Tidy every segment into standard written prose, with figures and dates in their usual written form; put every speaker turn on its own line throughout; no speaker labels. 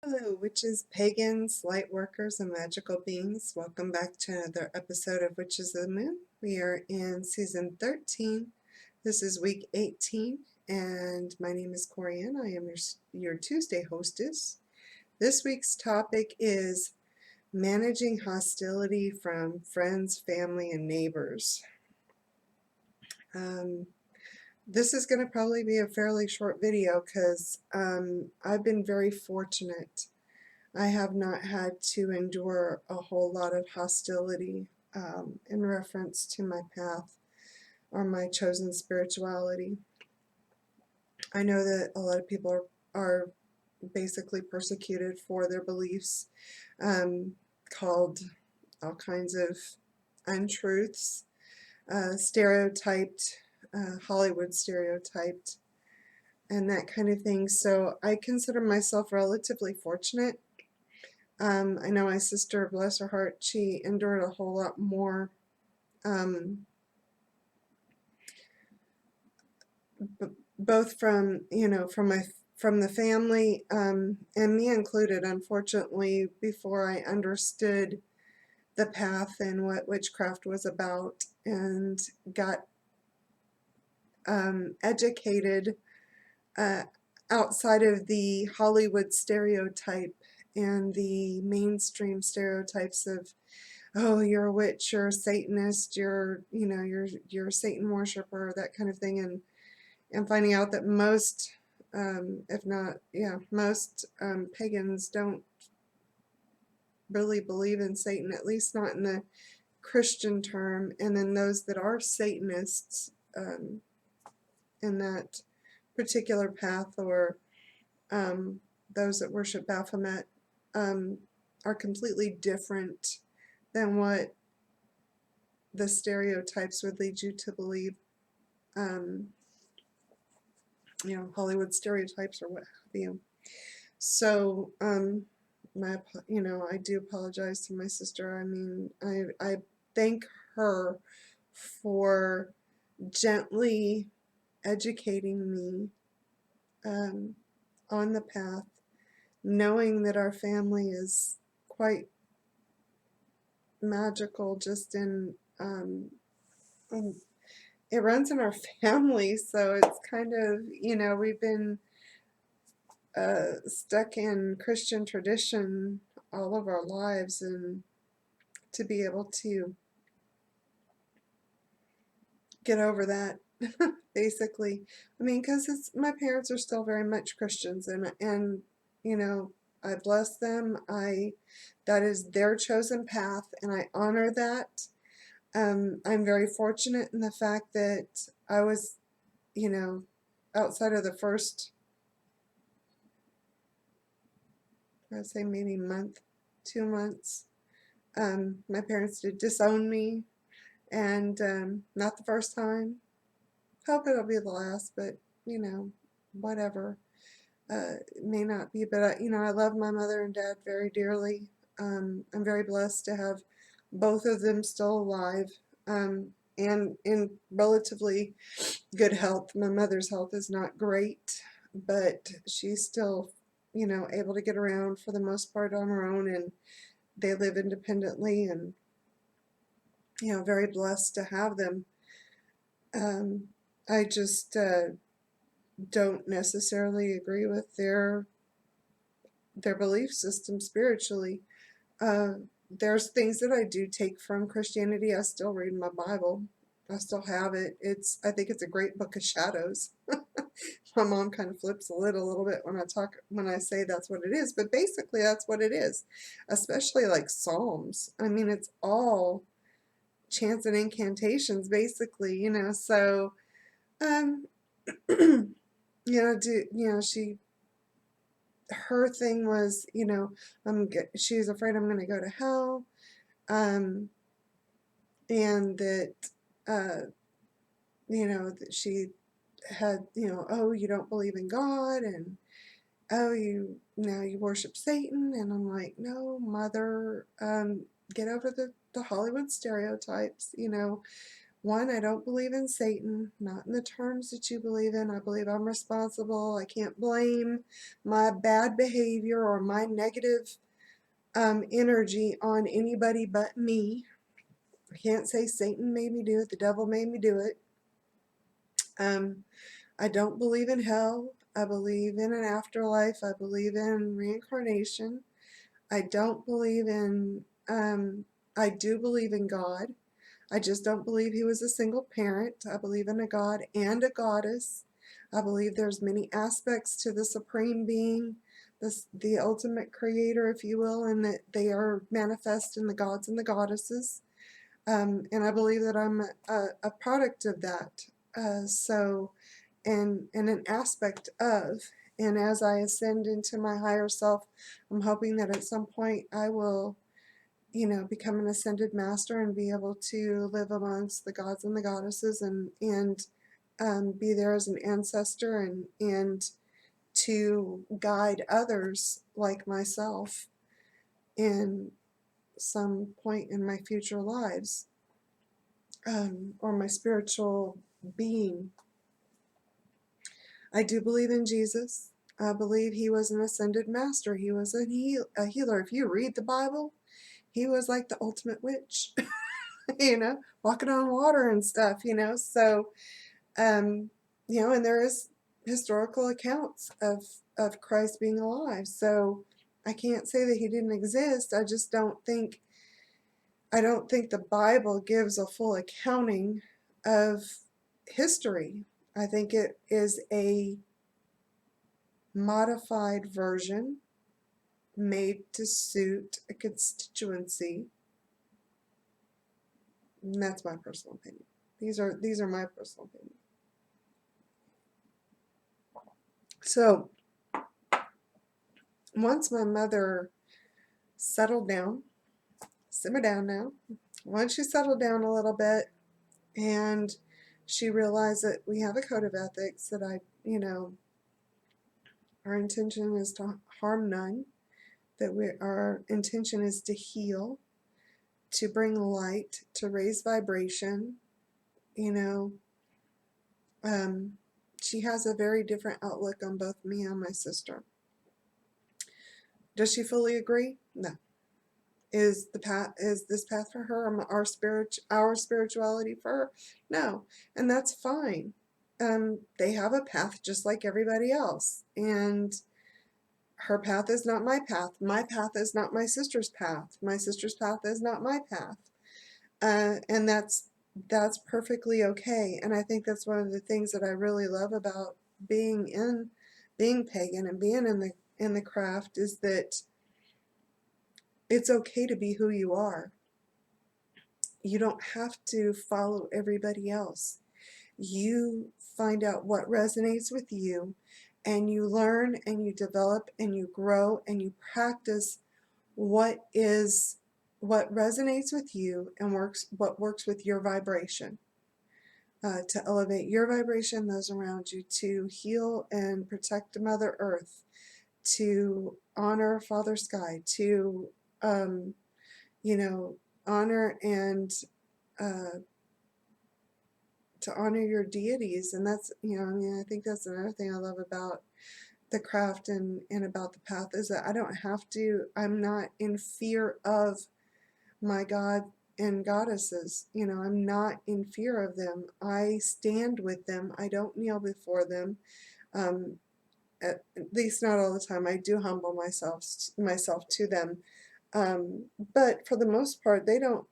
Hello, witches, pagans, light workers, and magical beings. Welcome back to another episode of Witches of the Moon. We are in season 13. This is week 18, and my name is CORIANN. I am your Tuesday hostess. This week's topic is managing hostility from friends, family, and neighbors. This is going to probably be a fairly short video because I've been very fortunate. I have not had to endure a whole lot of hostility in reference to my path or my chosen spirituality. I know that a lot of people are basically persecuted for their beliefs, called all kinds of untruths, stereotyped, Hollywood stereotyped, and that kind of thing. So I consider myself relatively fortunate. I know my sister, bless her heart, she endured a whole lot more, both from from the family, and me included. Unfortunately, before I understood the path and what witchcraft was about, and got educated outside of the Hollywood stereotype and the mainstream stereotypes of, oh, you're a witch, you're a Satanist, you're a Satan worshiper, that kind of thing, and finding out that most, if not, yeah, most pagans don't really believe in Satan, at least not in the Christian term, and then those that are Satanists in that particular path, or those that worship Baphomet, are completely different than what the stereotypes would lead you to believe. Hollywood stereotypes or what have you. So, I do apologize to my sister. I mean, I thank her for gently educating me on the path, knowing that our family is quite magical, just in it runs in our family, so it's kind of, we've been stuck in Christian tradition all of our lives, and to be able to get over that, basically. I mean, because my parents are still very much Christians, and I bless them. That is their chosen path, and I honor that. I'm very fortunate in the fact that I was, outside of the first, I'd say maybe month, 2 months, my parents did disown me, and not the first time. Hope it'll be the last, but whatever. It may not be, but I love my mother and dad very dearly. I'm very blessed to have both of them still alive, and in relatively good health. My mother's health is not great, but she's still, able to get around for the most part on her own, and they live independently, and very blessed to have them. I just don't necessarily agree with their belief system spiritually. There's things that I do take from Christianity. I still read my Bible. I still have it. I think it's a great book of shadows. My mom kind of flips a little bit when I say that's what it is, but basically that's what it is. Especially like Psalms. I mean, it's all chants and incantations, basically. So, her thing was, she's afraid I'm going to go to hell, and that, that she had, oh, you don't believe in God, and oh, you worship Satan, and I'm like, no, mother, get over the Hollywood stereotypes. One, I don't believe in Satan, not in the terms that you believe in. I believe I'm responsible. I can't blame my bad behavior or my negative energy on anybody but me. I can't say Satan made me do it, the devil made me do it. I don't believe in hell. I believe in an afterlife. I believe in reincarnation. I don't believe in, I do believe in God. I just don't believe he was a single parent. I believe in a God and a goddess. I believe there's many aspects to the supreme being, the ultimate creator, if you will, and that they are manifest in the gods and the goddesses. And I believe that I'm a product of that. And an aspect of, and as I ascend into my higher self, I'm hoping that at some point I will, become an ascended master and be able to live amongst the gods and the goddesses and be there as an ancestor and to guide others like myself in some point in my future lives, or my spiritual being. I do believe in Jesus. I believe he was an ascended master. He was a healer. If you read the Bible, he was like the ultimate witch, walking on water and stuff, So, and there is historical accounts of Christ being alive. So I can't say that he didn't exist. I don't think the Bible gives a full accounting of history. I think it is a modified version made to suit a constituency. And that's my personal opinion. These are my personal opinion. So once my mother settled down, simmer down now. Once she settled down a little bit and she realized that we have a code of ethics that our intention is to harm none, that our intention is to heal, to bring light, to raise vibration, she has a very different outlook on both me and my sister. Does she fully agree? No. Is this path for her, our spirituality for her? No. And that's fine. They have a path just like everybody else. And her path is not my path. My path is not my sister's path. My sister's path is not my path. And that's perfectly okay. And I think that's one of the things that I really love about being pagan and being in the craft, is that it's okay to be who you are. You don't have to follow everybody else. You find out what resonates with you, and you learn and you develop and you grow and you practice what resonates with you and what works with your vibration, to elevate your vibration, those around you, to heal and protect Mother Earth, to honor Father Sky, to honor and to honor your deities. And that's, I think that's another thing I love about the craft and about the path, is that I'm not in fear of my God and goddesses. I'm not in fear of them. I stand with them. I don't kneel before them. At least not all the time. I do humble myself to them. But for the most part, they don't,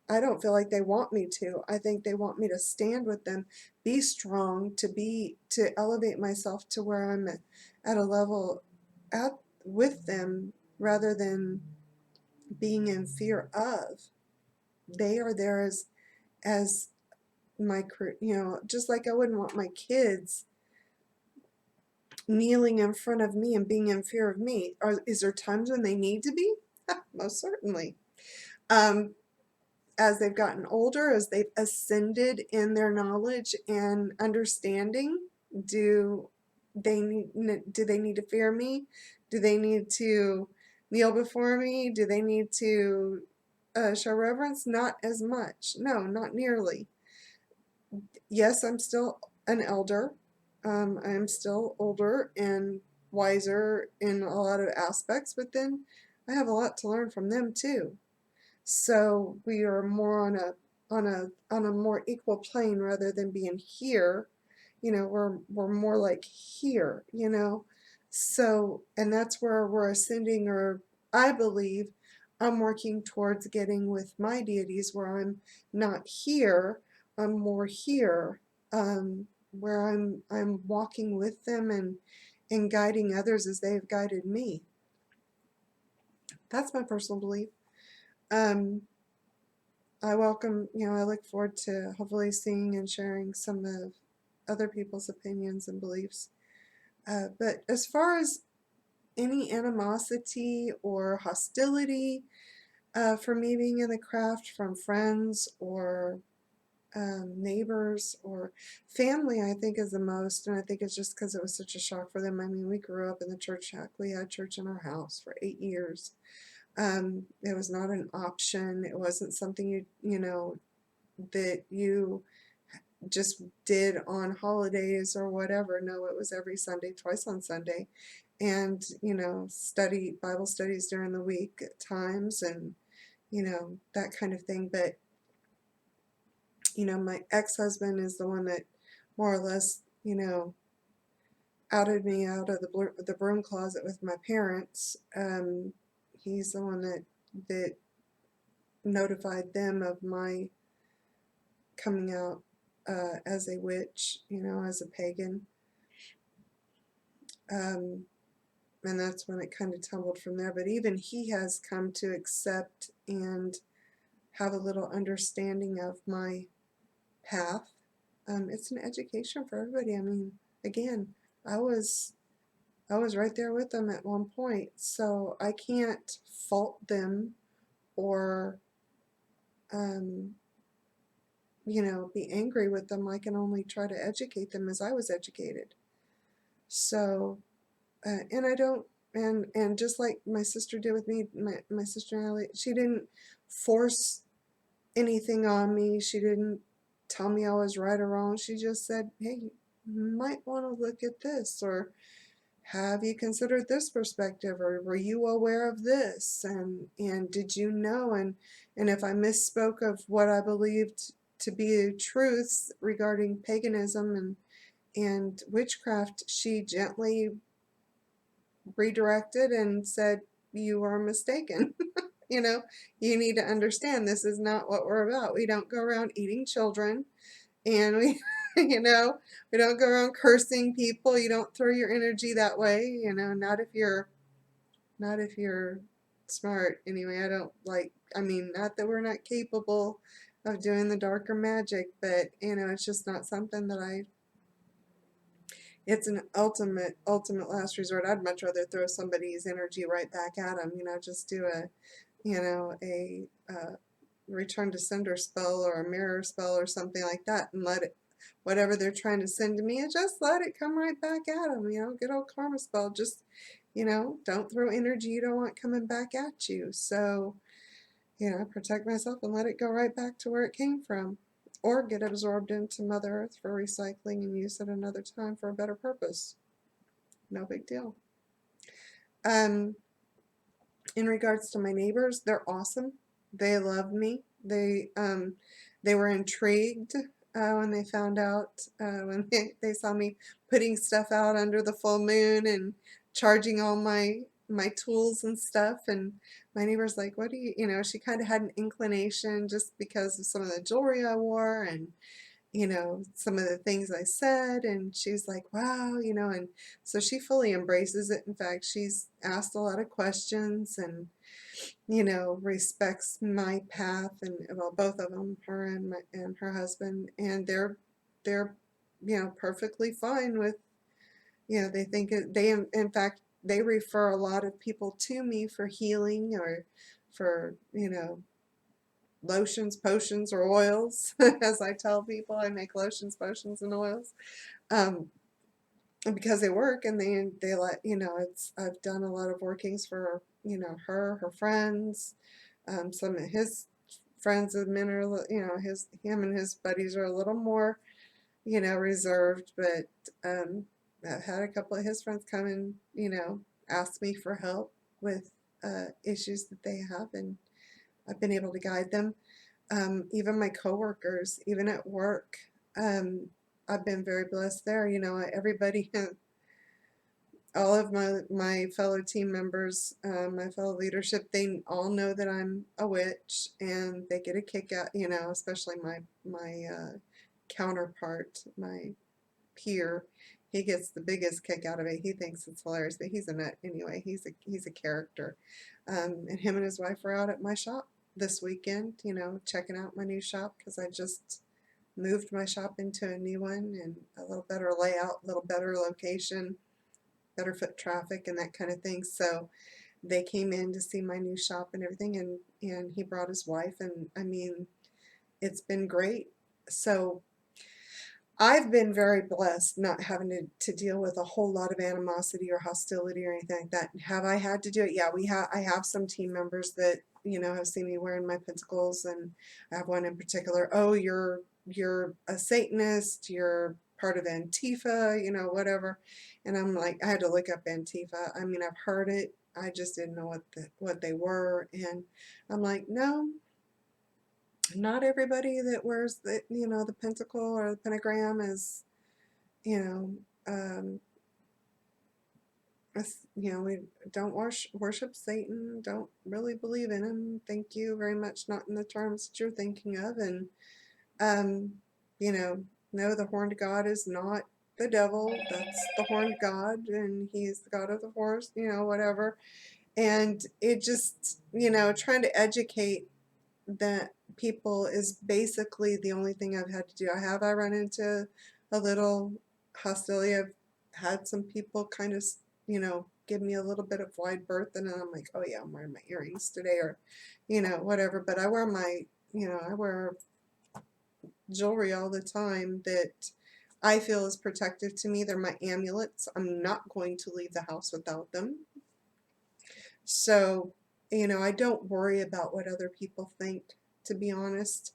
I don't feel like they want me to. I think they want me to stand with them, be strong, to elevate myself to where I'm at a level with them, rather than being in fear of. They are there as my crew, just like I wouldn't want my kids kneeling in front of me and being in fear of me. Is there times when they need to be? Most certainly. As they've gotten older, as they've ascended in their knowledge and understanding, do they need to fear me? Do they need to kneel before me? Do they need to show reverence? Not as much. No, not nearly. Yes, I'm still an elder. I'm still older and wiser in a lot of aspects, but then I have a lot to learn from them too. So we are more on a more equal plane rather than being here. We're more like here, So, and that's where we're ascending, or I believe I'm working towards getting with my deities, where I'm not here, I'm more here, where I'm walking with them and guiding others as they have guided me. That's my personal belief. Um, I welcome, I look forward to hopefully seeing and sharing some of other people's opinions and beliefs. But as far as any animosity or hostility for me being in the craft from friends or neighbors or family, I think is the most, and I think it's just because it was such a shock for them. I mean, we grew up in the church shack. We had church in our house for 8 years. It was not an option. It wasn't something that you just did on holidays or whatever. No, it was every Sunday, twice on Sunday, and study Bible studies during the week at times, and that kind of thing. But my ex-husband is the one that more or less outed me out of the broom closet with my parents. He's the one that notified them of my coming out as a witch, as a pagan. And that's when it kind of tumbled from there. But even he has come to accept and have a little understanding of my path. It's an education for everybody. I mean, again, I was right there with them at one point, so I can't fault them or be angry with them. I can only try to educate them as I was educated. So, and I don't, and just like my sister did with me, my sister Natalie, she didn't force anything on me. She didn't tell me I was right or wrong. She just said, hey, you might want to look at this, or have you considered this perspective, or were you aware of this, and did you know, and if I misspoke of what I believed to be truths regarding paganism and witchcraft, she gently redirected and said, you are mistaken. You need to understand this is not what we're about. We don't go around eating children, and we we don't go around cursing people. You don't throw your energy that way, not if you're smart. Anyway, I mean, not that we're not capable of doing the darker magic, but it's just not something that it's an ultimate last resort. I'd much rather throw somebody's energy right back at them, just do a return to sender spell or a mirror spell or something like that, and let it, whatever they're trying to send to me, and just let it come right back at them. Good old karma spell. Just don't throw energy you don't want coming back at you. So protect myself and let it go right back to where it came from, or get absorbed into Mother Earth for recycling and use it another time for a better purpose. No big deal. In regards to my neighbors, they're awesome. They love me. They were intrigued when they found out, when they saw me putting stuff out under the full moon and charging all my tools and stuff. And my neighbor's like, what do she kind of had an inclination just because of some of the jewelry I wore and some of the things I said, and she's like, wow, and so she fully embraces it. In fact, she's asked a lot of questions and, respects my path, and well, both of them, her and her husband, and they're perfectly fine with, they think in fact, they refer a lot of people to me for healing or for, lotions, potions, or oils. As I tell people, I make lotions, potions, and oils, because they work, and they let it's. I've done a lot of workings for her friends, Some of his friends of men are, him and his buddies are a little more, reserved, but I've had a couple of his friends come and, ask me for help with issues that they have, and I've been able to guide them. Even my coworkers, even at work, I've been very blessed there. Everybody, all of my fellow team members, my fellow leadership, they all know that I'm a witch, and they get a kick out, especially my counterpart, my peer. He gets the biggest kick out of it. He thinks it's hilarious, but he's a nut anyway. He's a character. And him and his wife were out at my shop this weekend, checking out my new shop, because I just moved my shop into a new one, and a little better layout, a little better location, better foot traffic, and that kind of thing. So they came in to see my new shop and everything, and he brought his wife, and I mean, it's been great. So I've been very blessed not having to deal with a whole lot of animosity or hostility or anything like that. Have I had to do it? Yeah, I have some team members that, have seen me wearing my pentacles, and I have one in particular, oh, you're a Satanist, you're part of Antifa, whatever. And I'm like, I had to look up Antifa. I mean, I've heard it. I just didn't know what they were. And I'm like, no, not everybody that wears the pentacle or the pentagram is, you know, we don't worship Satan, don't really believe in him. Thank you very much, not in the terms that you're thinking of. And, no, the horned God is not the devil. That's the horned God, and he's the God of the horse, whatever. And it just, trying to educate that people is basically the only thing I've had to do. I run into a little hostility. I've had some people kind of, give me a little bit of wide berth, and then I'm like, oh yeah, I'm wearing my earrings today, or, whatever. But I wear I wear jewelry all the time that I feel is protective to me. They're my amulets. I'm not going to leave the house without them. So, I don't worry about what other people think, to be honest.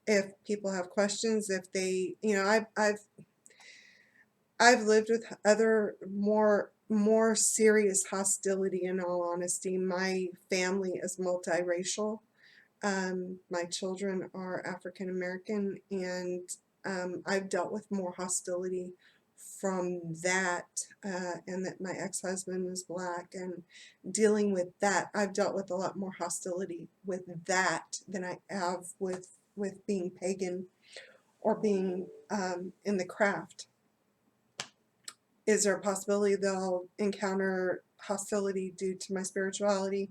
If people have questions, if they, I've lived with other more serious hostility, in all honesty. My family is multiracial. My children are African American, and I've dealt with more hostility from that, and that my ex-husband was black, and dealing with that, I've dealt with a lot more hostility with that than I have with being pagan or being in the craft. Is there a possibility they'll encounter hostility due to my spirituality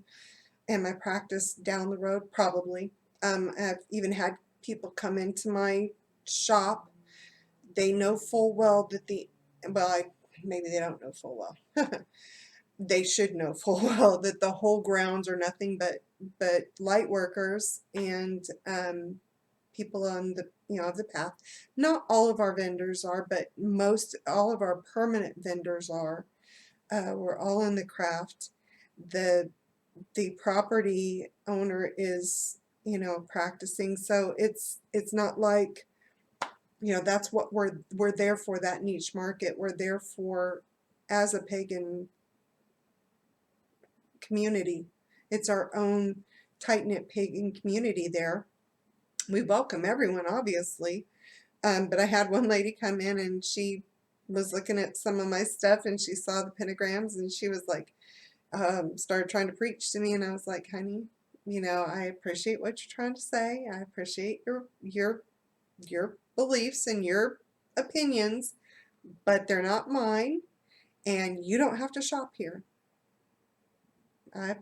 and my practice down the road? Probably. I've even had people come into my shop. They know full well that maybe they don't know full well. They should know full well that the whole grounds are nothing but light workers and people on the path. Not all of our vendors are, but all of our permanent vendors are. We're all in the craft. The property owner is, practicing, so it's not like, that's what we're there for, that niche market. We're there for, as a pagan community. It's our own tight-knit pagan community there. We welcome everyone, obviously. But I had one lady come in, and she was looking at some of my stuff, and she saw the pentagrams, and she was like, started trying to preach to me, and I was like, honey, I appreciate what you're trying to say. I appreciate your beliefs and your opinions, but they're not mine, and you don't have to shop here. I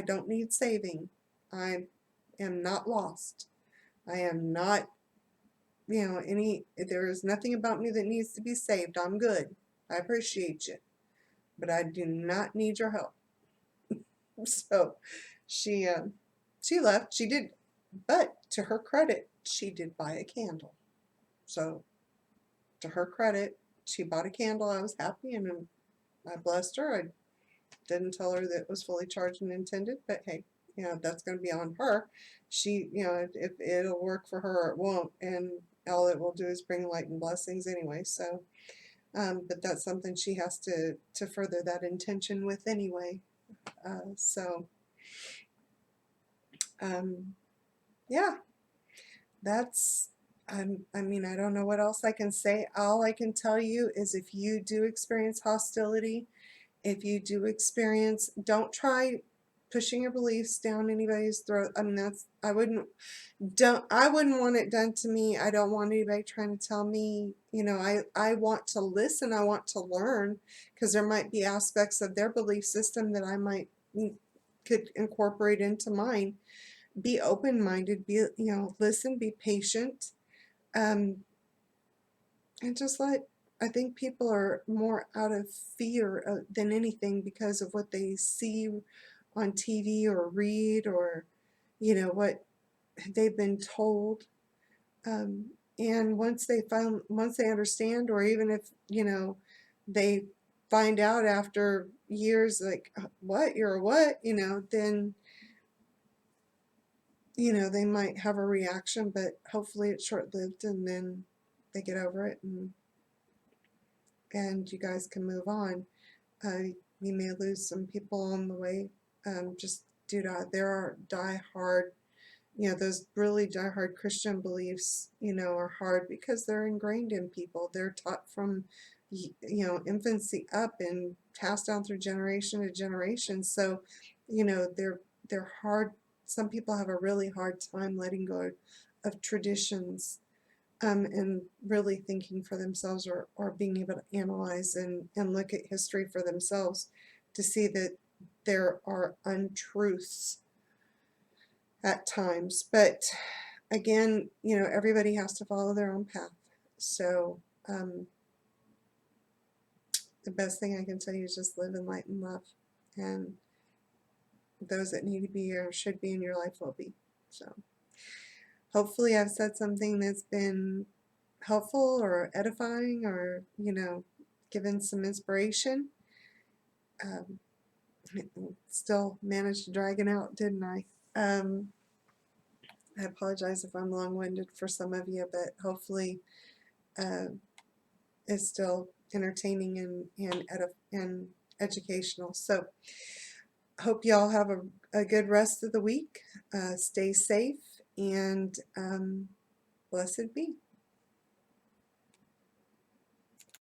don't need saving. I am not lost. I am not, there is nothing about me that needs to be saved. I'm good. I appreciate you, but I do not need your help. So she left. She did, but to her credit, she did buy a candle. So to her credit, she bought a candle. I was happy, and I blessed her. I didn't tell her that it was fully charged and intended, but hey. You know, that's going to be on her. She, you know, if it'll work for her or it won't, and all it will do is bring light and blessings anyway. So, but that's something she has to further that intention with anyway. So, um, yeah, that's. I mean, I don't know what else I can say. All I can tell you is if you do experience hostility, if you do experience, don't try pushing your beliefs down anybody's throat. I mean, I wouldn't want it done to me. I don't want anybody trying to tell me, you know, I want to listen. I want to learn, because there might be aspects of their belief system that I might could incorporate into mine. Be open-minded, be, you know, listen, be patient, um, and just I think people are more out of fear than anything because of what they see on TV or read, or, you know, what they've been told. Um, and once they understand, or even if, you know, they find out after years, like, what, you're a what, you know, then, you know, they might have a reaction, but hopefully it's short-lived, and then they get over it, and you guys can move on. You may lose some people on the way, just due to there are die-hard, you know, those really die-hard Christian beliefs, you know, are hard because they're ingrained in people. They're taught from, you know, infancy up and passed down through generation to generation. So, you know, they're hard. Some people have a really hard time letting go of traditions, and really thinking for themselves, or being able to analyze and look at history for themselves to see that there are untruths at times. But again, you know, everybody has to follow their own path. So the best thing I can tell you is just live in light and love. And those that need to be or should be in your life will be. So hopefully I've said something that's been helpful or edifying, or, you know, given some inspiration. Um, Still managed to drag it out, didn't I? I apologize if I'm long-winded for some of you, but hopefully uh, it's still entertaining and educational. So hope y'all have a good rest of the week. Stay safe, and blessed be.